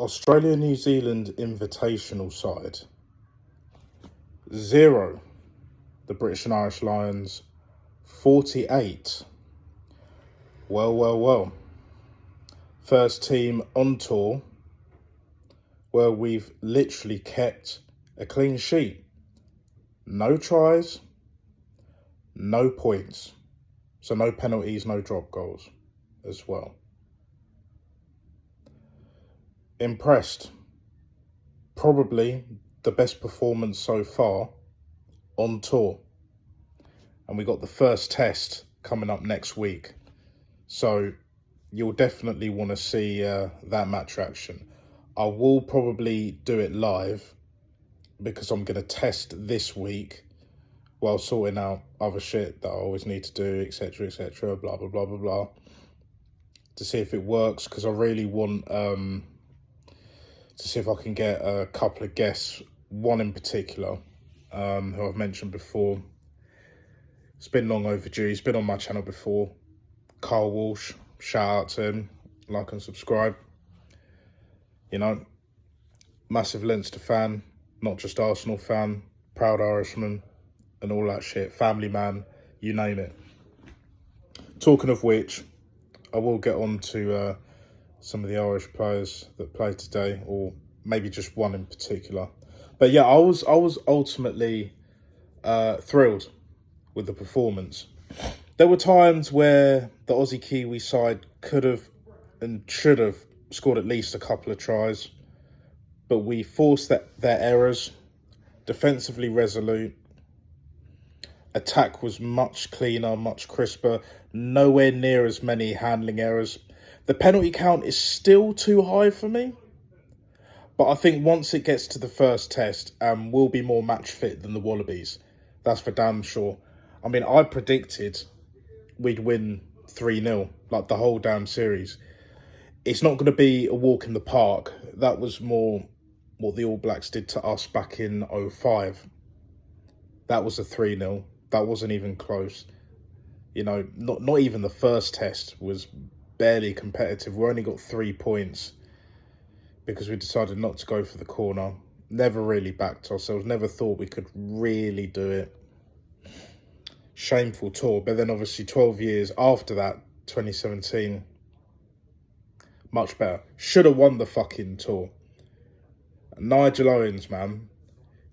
Australia-New Zealand Invitational side. 0, the British and Irish Lions. 48. Well. First team on tour where we've literally kept a clean sheet. No tries, no points. So no penalties, no drop goals as well. Impressed. Probably the best performance so far on tour. And we got the first test coming up next week. So you'll definitely want to see that match action. I will probably do it live because I'm going to test this week while sorting out other shit that I always need to do, etc, blah, blah, blah, blah, blah, to see if it works, because I really want to see if I can get a couple of guests, one in particular, who I've mentioned before. It's been long overdue. He's been on my channel before. Carl Walsh, shout out to him, like and subscribe. You know, massive Leinster fan, not just Arsenal fan, proud Irishman and all that shit, family man, you name it. Talking of which, I will get on to some of the Irish players that played today, or maybe just one in particular. But yeah, I was ultimately thrilled with the performance. There were times where the Aussie Kiwi side could have and should have scored at least a couple of tries, but we forced their errors, defensively resolute. Attack was much cleaner, much crisper, nowhere near as many handling errors. The penalty count is still too high for me, but I think once it gets to the first test, we'll be more match fit than the Wallabies. That's for damn sure. I mean, I predicted we'd win 3-0, like the whole damn series. It's not going to be a walk in the park. That was more what the All Blacks did to us back in 2005. That was a 3-0. That wasn't even close. You know, not even the first test was barely competitive. We only got 3 points because we decided not to go for the corner. Never really backed ourselves. Never thought we could really do it. Shameful tour. But then obviously 12 years after that, 2017... much better. Should have won the fucking tour. Nigel Owens, man.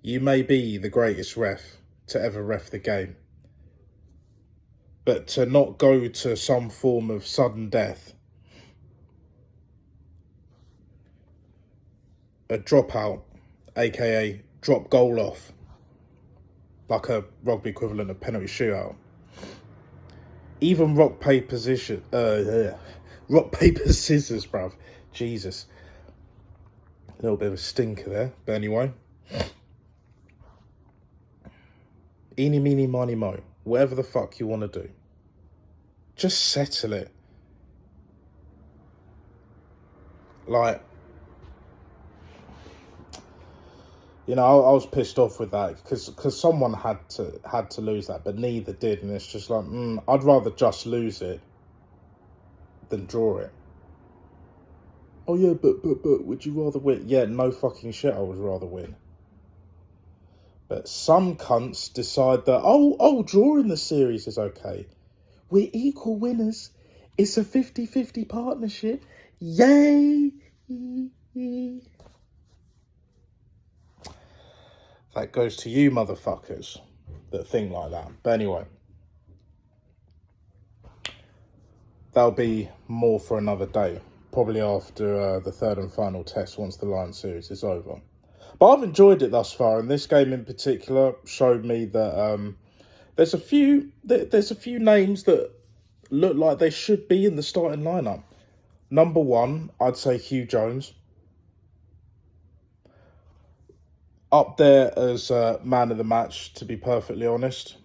You may be the greatest ref to ever ref the game. But to not go to some form of sudden death, a dropout, aka drop goal off, like a rugby equivalent of penalty shootout. Even rock, paper, scissors, bruv. Jesus. A little bit of a stinker there. But anyway. Eeny, meeny, miny, mo. Whatever the fuck you want to do. Just settle it. Like, you know, I was pissed off with that because someone had to lose that, but neither did. And it's just like, I'd rather just lose it than draw it. Oh yeah, but would you rather win? Yeah, no fucking shit, I would rather win. But some cunts decide that, oh, drawing the series is okay. We're equal winners. It's a 50-50 partnership. Yay! That goes to you motherfuckers that think like that. But anyway, that'll be more for another day. Probably after the third and final test once the Lions series is over. But I've enjoyed it thus far, and this game in particular showed me that there's a few names that look like they should be in the starting lineup. Number one, I'd say Hugh Jones. Up there as man of the match, to be perfectly honest.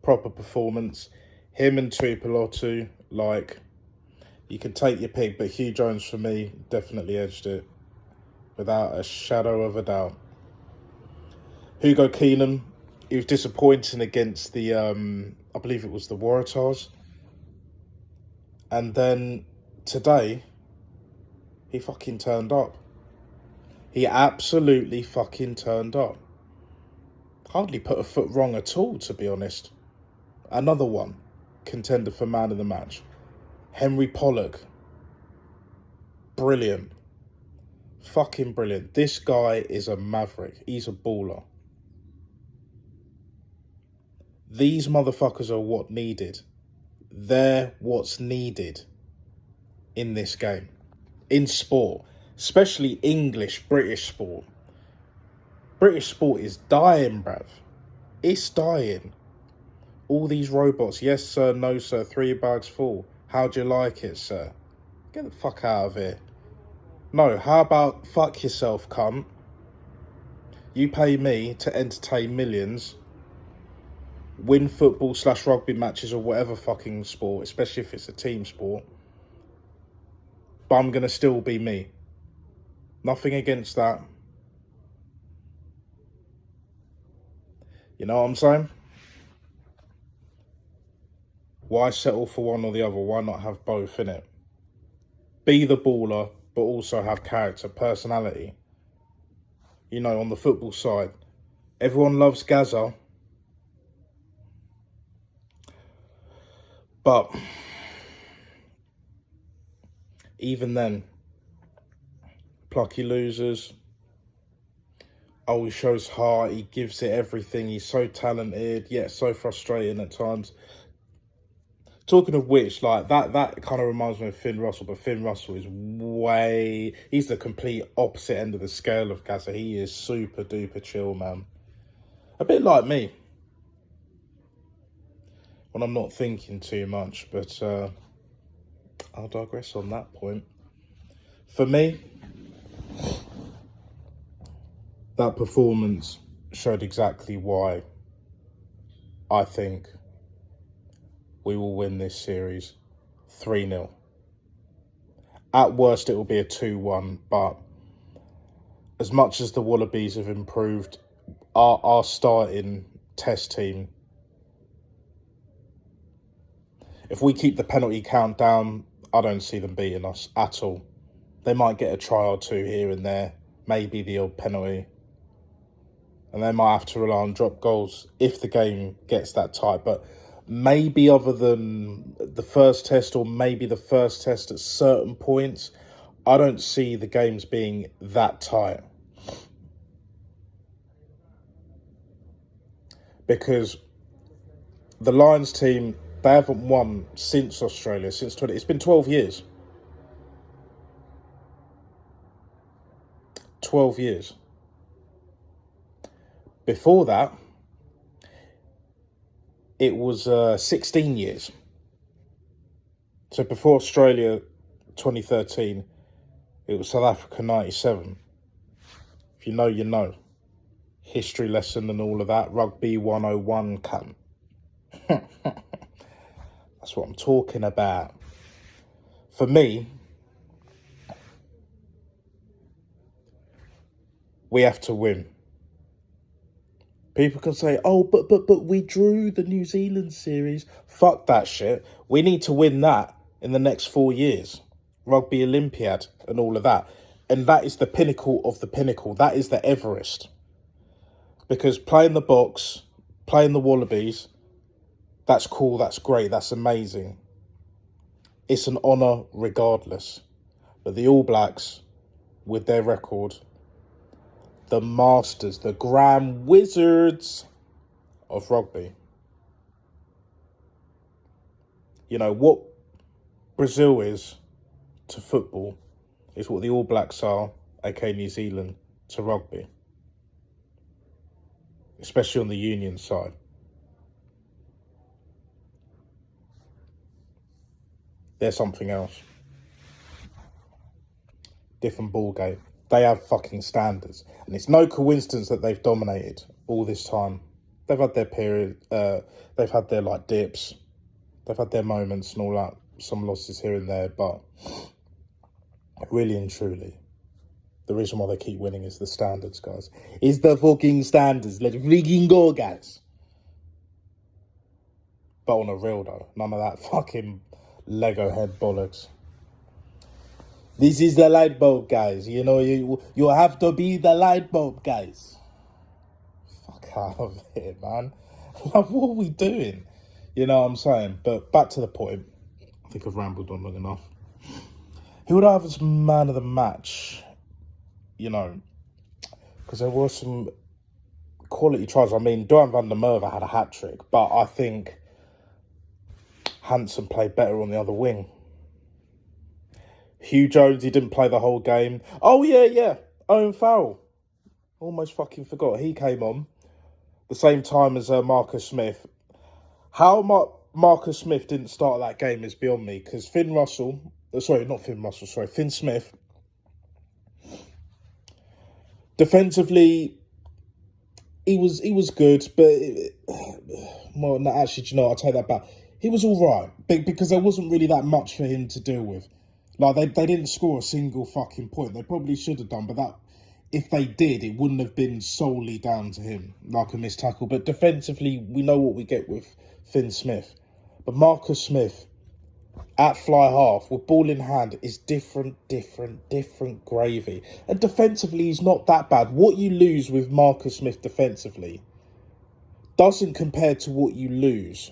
Proper performance. Him and Tuipulotu, like, you can take your pick, but Hugh Jones for me definitely edged it without a shadow of a doubt. Hugo Keenan, he was disappointing against the, I believe it was the Waratahs. And then today, He fucking turned up. He absolutely fucking turned up. Hardly put a foot wrong at all, to be honest. Another one, contender for man of the match. Henry Pollock. Brilliant. Fucking brilliant. This guy is a maverick. He's a baller. These motherfuckers are what needed. They're what's needed in this game. In sport. Especially English, British sport. British sport is dying, bruv. It's dying. All these robots. Yes, sir. No, sir. 3 bags full. How do you like it, sir? Get the fuck out of here. No, how about fuck yourself, cunt? You pay me to entertain millions, win football/rugby matches or whatever fucking sport, especially if it's a team sport, but I'm going to still be me. Nothing against that. You know what I'm saying? Why settle for one or the other? Why not have both, innit? Be the baller, but also have character, personality. You know, on the football side, everyone loves Gaza. But even then, plucky losers. Oh, he shows heart. He gives it everything. He's so talented, yet so frustrating at times. Talking of which, like, that kind of reminds me of Finn Russell, but Finn Russell is he's the complete opposite end of the scale of Gaza. He is super duper chill, man. A bit like me. When I'm not thinking too much, but I'll digress on that point. For me, that performance showed exactly why I think we will win this series 3-0. At worst, it will be a 2-1, but as much as the Wallabies have improved, our starting test team, if we keep the penalty count down, I don't see them beating us at all. They might get a try or two here and there, maybe the odd penalty. And they might have to rely on drop goals if the game gets that tight. But maybe other than the first test, or maybe the first test at certain points, I don't see the games being that tight. Because the Lions team, they haven't won since Australia, it's been 12 years. 12 years. Before that, it was 16 years. So before Australia 2013, it was South Africa 97. If you know, you know. History lesson and all of that. Rugby 101, cunt. That's what I'm talking about. For me, we have to win. People can say, oh, but we drew the New Zealand series. Fuck that shit. We need to win that in the next 4 years. Rugby Olympiad and all of that. And that is the pinnacle of the pinnacle. That is the Everest. Because playing the Box, playing the Wallabies, that's cool, that's great, that's amazing. It's an honour regardless. But the All Blacks, with their record, the masters, the grand wizards of rugby. You know, what Brazil is to football is what the All Blacks are, aka New Zealand, to rugby. Especially on the union side. They're something else. Different ball game. They have fucking standards. And it's no coincidence that they've dominated all this time. They've had their period, they've had their like dips. They've had their moments and all that. Some losses here and there, but really and truly, the reason why they keep winning is the standards, guys. It's the fucking standards. Let's freaking go, guys. But on a real though, none of that fucking Lego head bollocks. This is the light bulb, guys. You know, you have to be the light bulb, guys. Fuck out of here, man. Like, what are we doing? You know what I'm saying? But back to the point. I think I've rambled on long enough. Who would I have as man of the match? You know, because there were some quality tries. I mean, Duran van der Merwe had a hat-trick, but I think Hansen played better on the other wing. Hugh Jones, he didn't play the whole game. Oh, yeah. Owen Farrell. Almost fucking forgot. He came on the same time as Marcus Smith. How Marcus Smith didn't start that game is beyond me, because Finn Smith, defensively, he was good, but well, no, actually, do you know, I'll take that back. He was all right, because there wasn't really that much for him to deal with. Like, they didn't score a single fucking point. They probably should have done, but that, if they did, it wouldn't have been solely down to him, like a missed tackle. But defensively, we know what we get with Finn Smith. But Marcus Smith, at fly half, with ball in hand, is different gravy. And defensively, he's not that bad. What you lose with Marcus Smith defensively doesn't compare to what you lose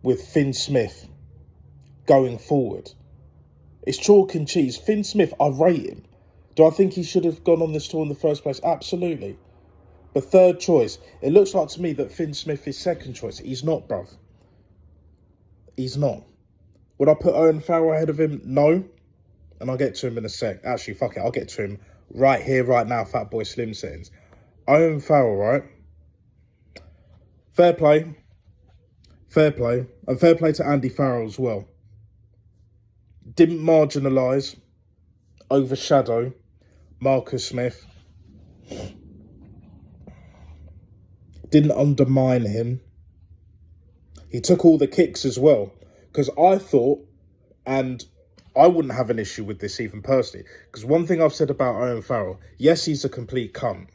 with Finn Smith going forward. It's chalk and cheese. Finn Smith, I rate him. Do I think he should have gone on this tour in the first place? Absolutely. But third choice, it looks like to me that Finn Smith is second choice. He's not, bruv. He's not. Would I put Owen Farrell ahead of him? No. And I'll get to him in a sec. Actually, fuck it. I'll get to him right here, right now, Fatboy Slim settings. Owen Farrell, right? Fair play. And fair play to Andy Farrell as well. Didn't marginalise, overshadow Marcus Smith. Didn't undermine him. He took all the kicks as well. Because I thought, and I wouldn't have an issue with this even personally, because one thing I've said about Owen Farrell, yes, he's a complete cunt.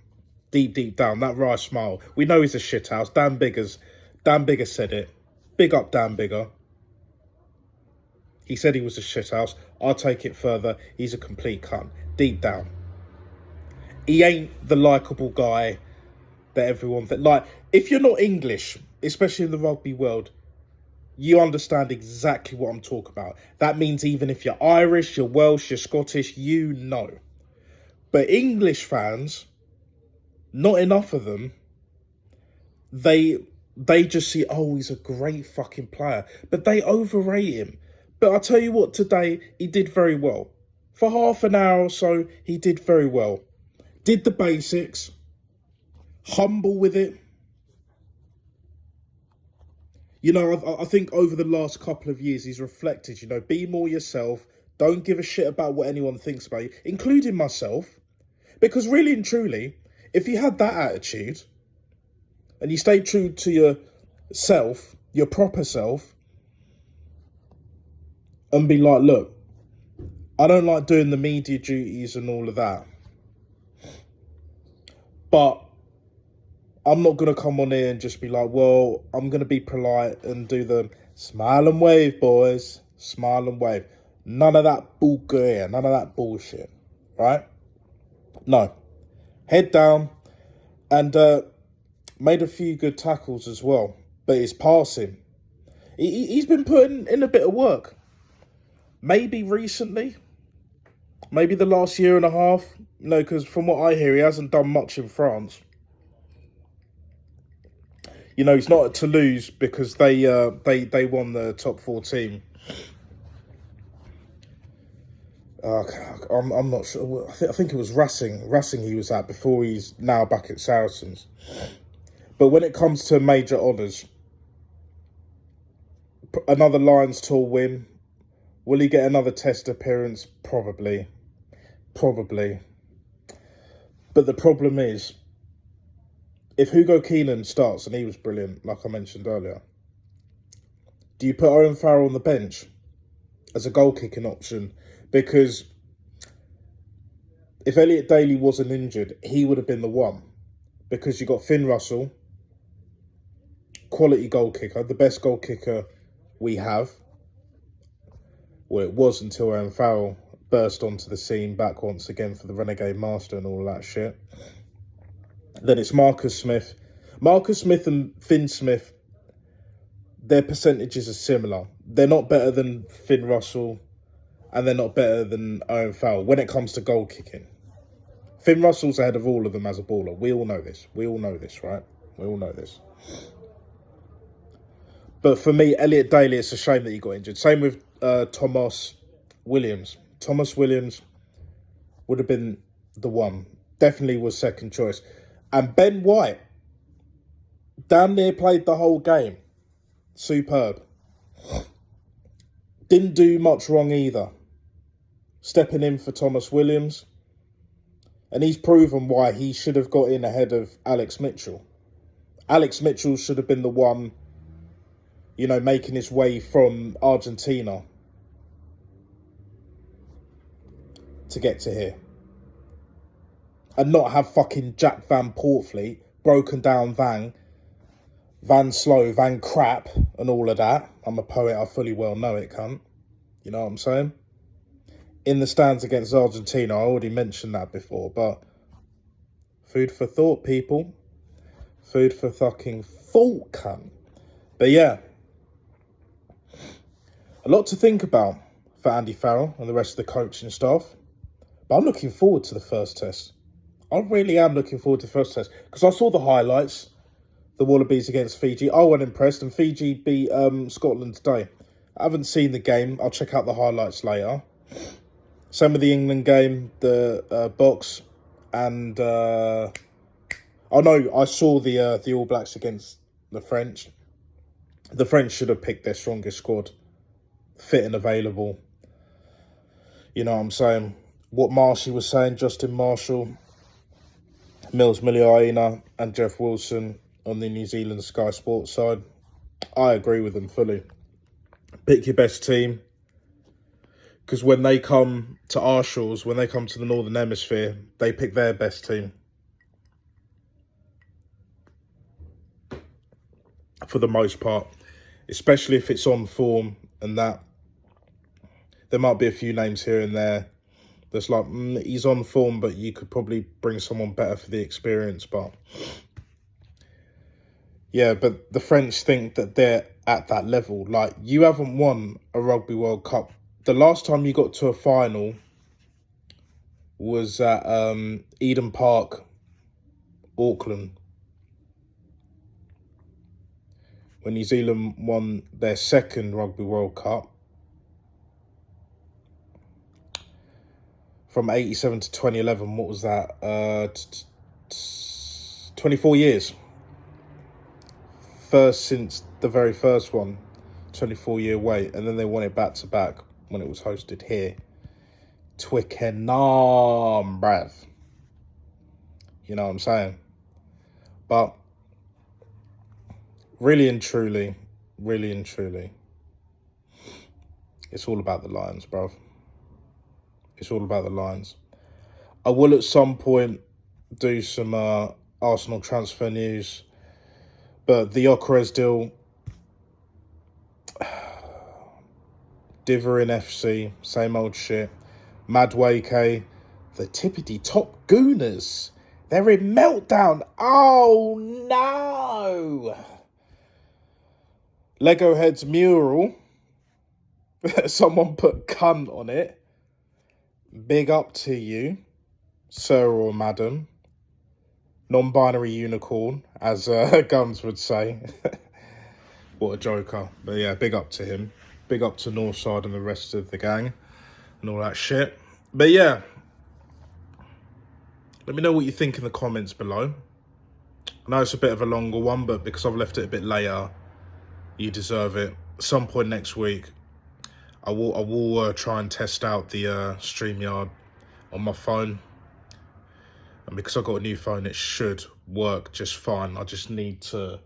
Deep down, that wry smile. We know he's a shithouse. Dan Bigger said it. Big up Dan Bigger. He said he was a shithouse. I'll take it further. He's a complete cunt. Deep down. He ain't the likeable guy that everyone thinks. Like, if you're not English, especially in the rugby world, you understand exactly what I'm talking about. That means even if you're Irish, you're Welsh, you're Scottish, you know. But English fans, not enough of them, they just see, oh, he's a great fucking player. But they overrate him. But I'll tell you what, today, he did very well. For half an hour or so, he did very well. Did the basics. Humble with it. You know, I think over the last couple of years, he's reflected, you know, be more yourself. Don't give a shit about what anyone thinks about you, including myself. Because really and truly, if you had that attitude and you stayed true to yourself, your proper self, and be like, look, I don't like doing the media duties and all of that, but I'm not going to come on here and just be like, well, I'm going to be polite and do the smile and wave, boys. Smile and wave. None of that bullshit. None of that bullshit. Right? No. Head down. And made a few good tackles as well. But his passing. He's been putting in a bit of work. Maybe recently. Maybe the last year and a half. No, because from what I hear, he hasn't done much in France. You know, he's not at Toulouse because they won the top 14. I'm not sure. I think it was Racing he was at before he's now back at Saracens. But when it comes to major honours, another Lions Tour win. Will he get another test appearance? Probably. But the problem is, if Hugo Keenan starts, and he was brilliant, like I mentioned earlier, do you put Owen Farrell on the bench as a goal-kicking option? Because if Elliot Daly wasn't injured, he would have been the one. Because you got Finn Russell, quality goal kicker, the best goal kicker we have. Well, it was until Owen Farrell burst onto the scene back once again for the Renegade Master and all that shit. Then it's Marcus Smith. Marcus Smith and Finn Smith, their percentages are similar. They're not better than Finn Russell, and they're not better than Owen Farrell when it comes to goal kicking. Finn Russell's ahead of all of them as a baller. We all know this. We all know this, right? We all know this. But for me, Elliot Daly, it's a shame that he got injured. Same with Thomas Williams. Thomas Williams would have been the one. Definitely was second choice. And Ben White, damn near played the whole game. Superb. Didn't do much wrong either. Stepping in for Thomas Williams. And he's proven why he should have got in ahead of Alex Mitchell. Alex Mitchell should have been the one, you know, making his way from Argentina to get to here. And not have fucking Jack Van Portfleet, broken down Van Slow, Van Crap, and all of that. I'm a poet, I fully well know it, cunt. You know what I'm saying? In the stands against Argentina, I already mentioned that before, but food for thought, people. Food for fucking thought, cunt. But yeah, a lot to think about for Andy Farrell and the rest of the coaching staff. But I'm looking forward to the first test. I really am looking forward to the first test. Because I saw the highlights. The Wallabies against Fiji. I wasn't impressed. And Fiji beat Scotland today. I haven't seen the game. I'll check out the highlights later. Same with the England game. The box. And... oh no, I saw the All Blacks against the French. The French should have picked their strongest squad. Fit and available. You know what I'm saying? What Marshy was saying, Justin Marshall, Mills Miliaina and Jeff Wilson on the New Zealand Sky Sports side. I agree with them fully. Pick your best team. Because when they come to our shores, when they come to the Northern Hemisphere, they pick their best team. For the most part. Especially if it's on form and that. There might be a few names here and there that's like, he's on form, but you could probably bring someone better for the experience. But yeah, but the French think that they're at that level. Like, you haven't won a Rugby World Cup. The last time you got to a final was at Eden Park, Auckland. When New Zealand won their second Rugby World Cup. From 87 to 2011, what was that? 24 years. First since the very first one. 24-year wait. And then they won it back-to-back when it was hosted here. Twickenham, bruv. You know what I'm saying? But really and truly, it's all about the Lions, bruv. It's all about the Lions. I will at some point do some Arsenal transfer news. But the Okerez deal, Diver in FC, same old shit. Madwake, the Tippity Top Gooners. They're in meltdown. Oh no! Lego Head's mural. Someone put cunt on it. Big up to you, sir or madam. Non-binary unicorn, as Guns would say. What a joker. But yeah, big up to him. Big up to Northside and the rest of the gang and all that shit. But yeah, let me know what you think in the comments below. I know it's a bit of a longer one, but because I've left it a bit later, you deserve it. At some point next week, I will try and test out the StreamYard on my phone. And because I've got a new phone, it should work just fine. I just need to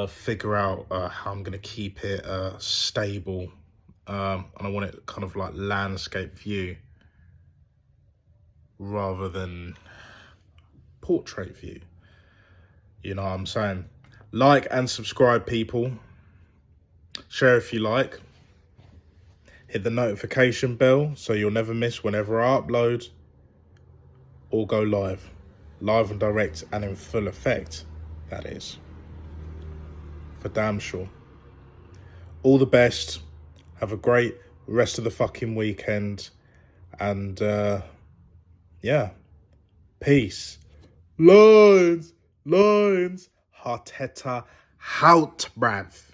figure out how I'm going to keep it stable. And I want it kind of like landscape view rather than portrait view. You know what I'm saying? Like and subscribe, people. Share if you like. Hit the notification bell so you'll never miss whenever I upload or go live. Live and direct and in full effect, that is. For damn sure. All the best. Have a great rest of the fucking weekend. And, yeah. Peace. Lines. Arteta, hout, bruv.